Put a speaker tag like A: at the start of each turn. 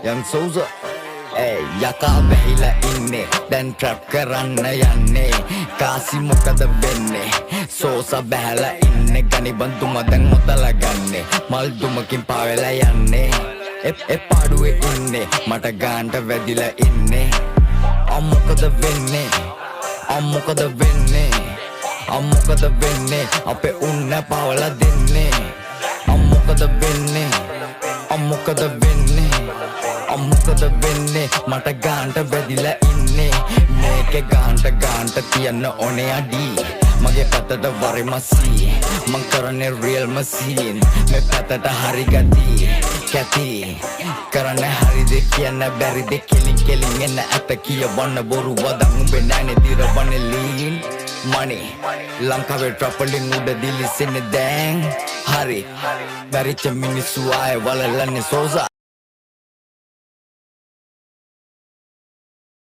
A: Young Souza යකා වැහිලා ඉන්නේ දැන් ට්‍රැප් කරන්න යන්නේ කාසි මොකද වෙන්නේ සෝසා බැහැලා ඉන්නේ ගනිබන්තුම දැන් මොතලා ගන්නේ මල් දුමකින් පාවෙලා යන්නේ පාඩුවේ ඉන්නේ මට ගාන්ට වැදිලා ඉන්නේ මොකද වෙන්නේ මොකද වෙන්නේ මොකද වෙන්නේ අපේ උන්න පාවලා දෙන්නේ මොකද වෙන්නේ මොකද වෙන්නේ මොකද වෙන්නේ මට ගාන්ට වැදිලා ඉන්නේ මේකේ ගාන්ට තියන්න ඕනේ අඩි මගේ පැත්තට වරි මසී මං කරන්නේ රියල් මසීන් මේ පැත්තට හරි ගති කැති කරන්නේ හරිද කියන්න බැරිද කෙලින් එන්න ඇත කියවන්න බොරු වදන් උඹේ නෑනේ දිරවන්නේ ලීන් money ලංකාවේ ට්‍රපලින් උඩ දිලිසෙන්නේ දැන් හරි බැරිච්ච මිනිස්සු ආයේ වලලන්නේ සෝසා